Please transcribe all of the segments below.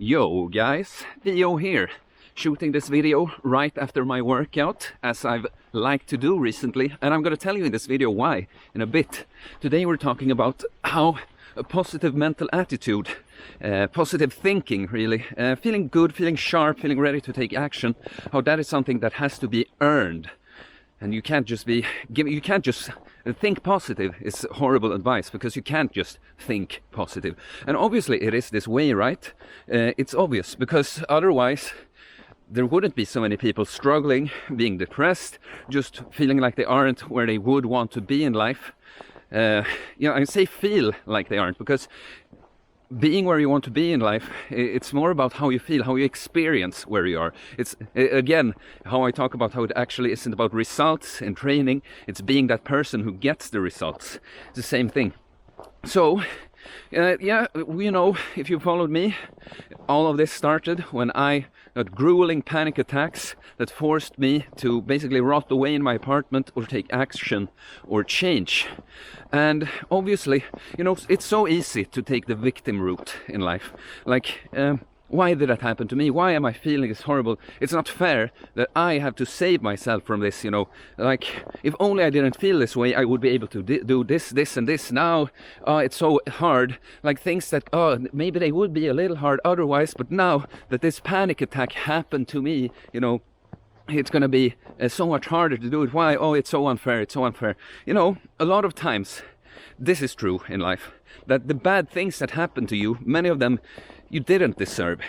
Yo guys, Theo here, shooting this video right after my workout, as I've liked to do recently, and I'm gonna tell you in this video why in a bit. Today we're talking about how a positive mental attitude, positive thinking really, feeling good, feeling sharp, feeling ready to take action, how that is something that has to be earned. And you can't just think positive is horrible advice, because you can't just think positive. And obviously it is this way, right? It's obvious, because otherwise there wouldn't be so many people struggling, being depressed, just feeling like they aren't where they would want to be in life. I say feel like they aren't, because being where you want to be in life, it's more about how you feel, how you experience where you are. It's, again, how I talk about how it actually isn't about results in training, it's being that person who gets the results. It's the same thing. So, if you followed me, all of this started when I got grueling panic attacks that forced me to basically rot away in my apartment or take action or change. And obviously, it's so easy to take the victim route in life. Like, why did that happen to me? Why am I feeling this horrible? It's not fair that I have to save myself from this, Like, if only I didn't feel this way, I would be able to do this, this and this. Now, it's so hard. Like things that, maybe they would be a little hard otherwise, but now that this panic attack happened to me, it's going to be so much harder to do it. Why? Oh, it's so unfair, it's so unfair. A lot of times, this is true in life, that the bad things that happen to you, many of them you didn't deserve,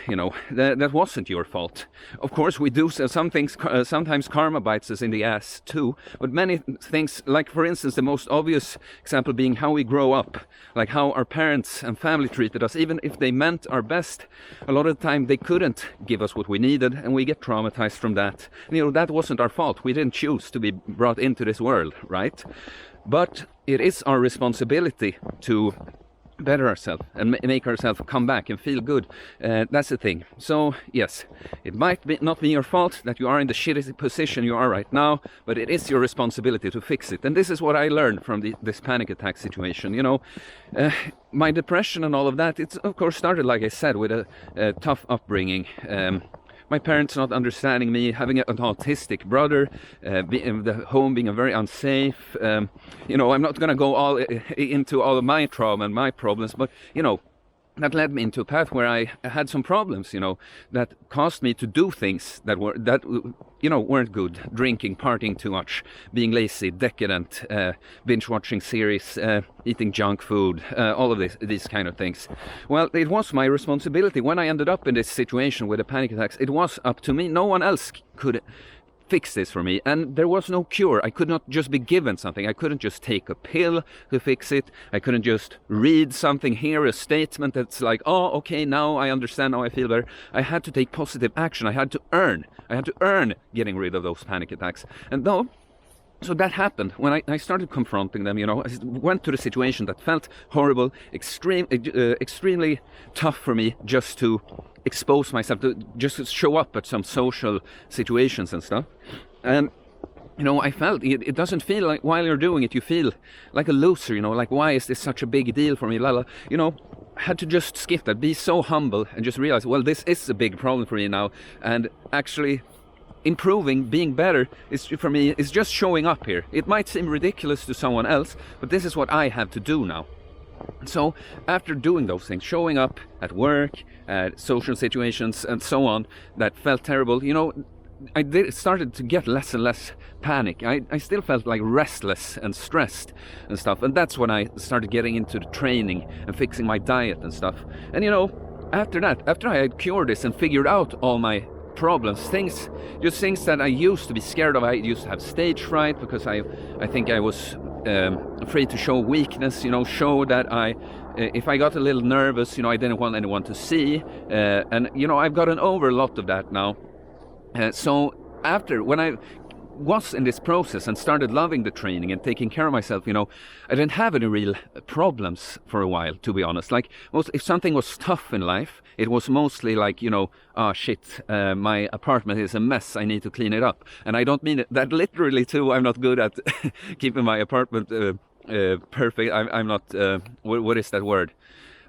that wasn't your fault. Of course, we do some things, sometimes karma bites us in the ass too, but many things, like for instance, the most obvious example being how we grow up, like how our parents and family treated us. Even if they meant our best, a lot of the time they couldn't give us what we needed, and we get traumatized from that. And, that wasn't our fault. We didn't choose to be brought into this world, right? But it is our responsibility to better ourselves and make ourselves come back and feel good. That's the thing. So yes, it might not be your fault that you are in the shitty position you are right now, but it is your responsibility to fix it. And this is what I learned from this panic attack situation. My depression and all of that, it's of course started, like I said, with a tough upbringing. My parents not understanding me, having an autistic brother, the home being very unsafe. I'm not going to go all into all of my trauma and my problems, but, that led me into a path where I had some problems, that caused me to do things that weren't good. Drinking, partying too much, being lazy, decadent, binge watching series, eating junk food, all of these kind of things. Well, it was my responsibility. When I ended up in this situation with the panic attacks, it was up to me. No one else could fix this for me, and there was no cure. I could not just be given something. I couldn't just take a pill to fix it. I couldn't just read something, hear a statement that's like, oh, okay, now I understand, now I feel better. I had to take positive action. I had to earn getting rid of those panic attacks. And so that happened when I started confronting them. I went to the situation that felt horrible, extremely tough for me, just to expose myself, to just show up at some social situations and stuff. And I felt it doesn't feel like, while you're doing it, you feel like a loser, like, why is this such a big deal for me, I had to just skip that, be so humble, and just realize, well, this is a big problem for me now, and actually improving, being better, for me, is just showing up here. It might seem ridiculous to someone else, but this is what I have to do now. So after doing those things, showing up at work, at social situations and so on, that felt terrible, I started to get less and less panic. I still felt like restless and stressed and stuff, and that's when I started getting into the training and fixing my diet and stuff. And after I had cured this and figured out all my problems, things that I used to be scared of. I used to have stage fright because I think I was afraid to show weakness, show that if I got a little nervous, I didn't want anyone to see, and I've gotten over a lot of that now. So when I was in this process and started loving the training and taking care of myself, I didn't have any real problems for a while, to be honest. Like, if something was tough in life, it was mostly like, my apartment is a mess, I need to clean it up. And I don't mean that literally too. I'm not good at keeping my apartment perfect. I'm not, what is that word?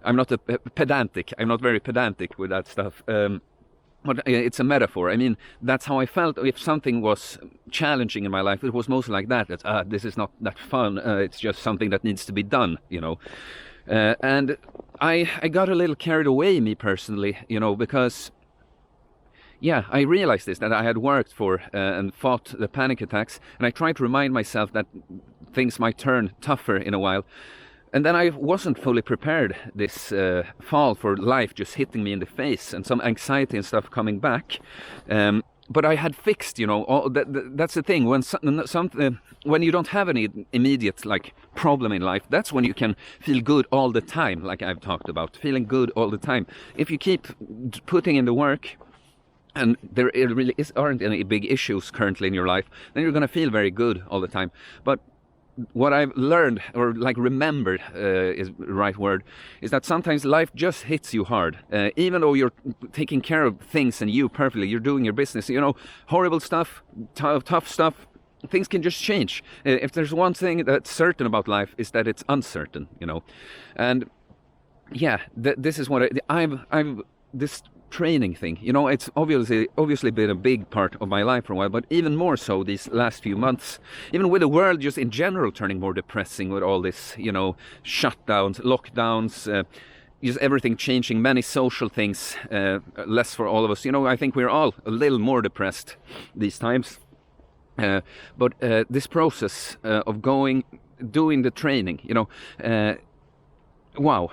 I'm not pedantic. I'm not very pedantic with that stuff. But it's a metaphor. I mean, that's how I felt. If something was challenging in my life, it was mostly like that. That this is not that fun. It's just something that needs to be done, you know. And I got a little carried away, me personally, you know, because yeah, I realized this, that I had worked for and fought the panic attacks, and I tried to remind myself that things might turn tougher in a while. And then I wasn't fully prepared this fall for life just hitting me in the face and some anxiety and stuff coming back. But I had fixed, you know, that's the thing. When you don't have any immediate like problem in life, that's when you can feel good all the time, like I've talked about, feeling good all the time. If you keep putting in the work, and there really aren't any big issues currently in your life, then you're going to feel very good all the time. But what I've learned, or like remembered is the right word, is that sometimes life just hits you hard. Even though you're taking care of things and you perfectly, you're doing your business, you know, horrible stuff, tough stuff, things can just change. If there's one thing that's certain about life, is that it's uncertain, you know. And yeah, this is what I've this training thing, you know, it's obviously been a big part of my life for a while, but even more so these last few months, even with the world just in general turning more depressing with all this, you know, shutdowns, lockdowns, just everything changing, many social things, less for all of us, you know. I think we're all a little more depressed these times, but this process of doing the training, you know, Wow.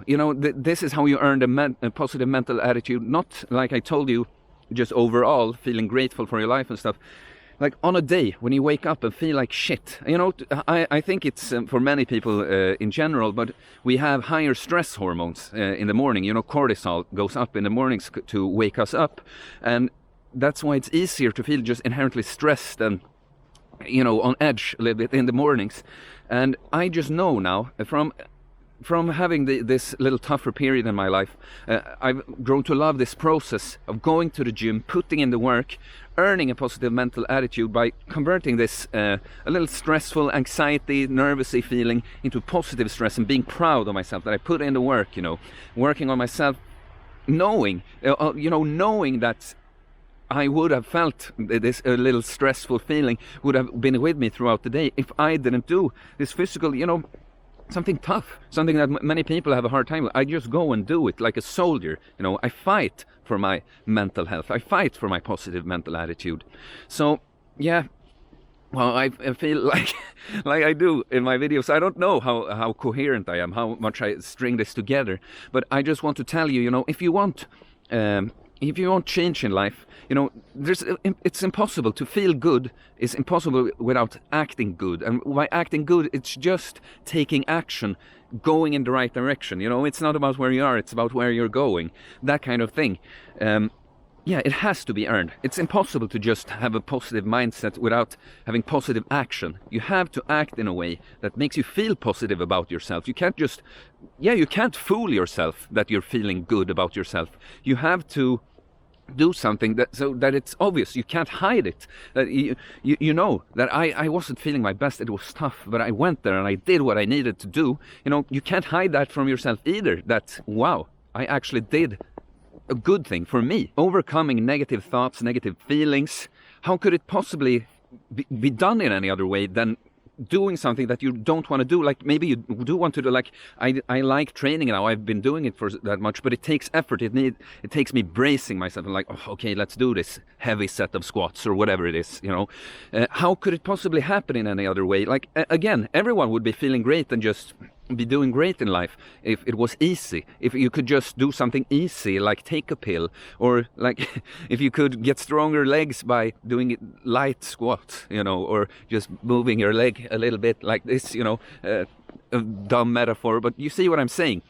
You know, this is how you earn a positive mental attitude. Not like I told you, just overall feeling grateful for your life and stuff. Like on a day when you wake up and feel like shit. You know, I think it's for many people in general, but we have higher stress hormones in the morning. You know, cortisol goes up in the mornings to wake us up. And that's why it's easier to feel just inherently stressed and, you know, on edge a little bit in the mornings. And I just know now from having this little tougher period in my life, I've grown to love this process of going to the gym, putting in the work, earning a positive mental attitude by converting this a little stressful, anxiety, nervousy feeling into positive stress, and being proud of myself that I put in the work, you know, working on myself, knowing that I would have felt this a little stressful feeling would have been with me throughout the day if I didn't do this physical, you know, something tough, something that many people have a hard time with. I just go and do it like a soldier, you know. I fight for my mental health. I fight for my positive mental attitude. So yeah, well, I feel like I do in my videos. I don't know how coherent I am, how much I string this together, but I just want to tell you, you know, if you want change in life, you know, it's impossible to feel good. It's impossible without acting good. And by acting good, it's just taking action, going in the right direction. You know, it's not about where you are, it's about where you're going. That kind of thing. Yeah, it has to be earned. It's impossible to just have a positive mindset without having positive action. You have to act in a way that makes you feel positive about yourself. You can't just, you can't fool yourself that you're feeling good about yourself. You have to do something so that it's obvious. You can't hide it. That you know that I wasn't feeling my best. It was tough, but I went there and I did what I needed to do. You know, you can't hide that from yourself either. That, wow, I actually did a good thing for me. Overcoming negative thoughts, negative feelings. How could it possibly be done in any other way than doing something that you don't want to do? Like maybe you do want to do, like I like training now. I've been doing it for that much, but it takes effort. It takes me bracing myself and like, oh, okay, let's do this heavy set of squats or whatever it is, you know. How could it possibly happen in any other way? Like again, everyone would be feeling great and just be doing great in life if it was easy. If you could just do something easy, like take a pill, or like if you could get stronger legs by doing light squats, you know, or just moving your leg a little bit like this, you know, a dumb metaphor, but you see what I'm saying.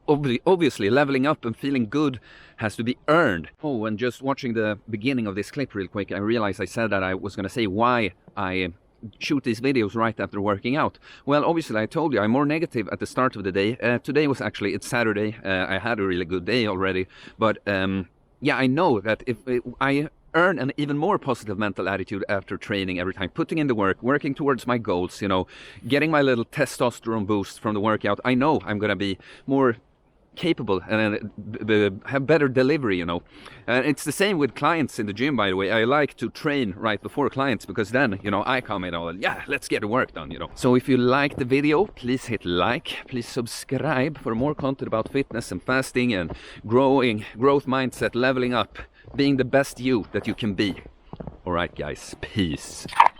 Obviously, leveling up and feeling good has to be earned. Oh, and just watching the beginning of this clip real quick, I realized I said that I was going to say why I shoot these videos right after working out. Well, obviously, I told you I'm more negative at the start of the day. Today was actually, it's Saturday. I had a really good day already, but yeah, I know that if I earn an even more positive mental attitude after training every time, putting in the work, working towards my goals, you know, getting my little testosterone boost from the workout. I know I'm gonna be more capable and have better delivery, you know. And it's the same with clients in the gym, by the way. I like to train right before clients, because then, you know, I come in all, yeah, let's get the work done, you know. So if you liked the video, please hit like, please subscribe for more content about fitness and fasting and growth mindset, leveling up, being the best you that you can be. All right, guys, peace.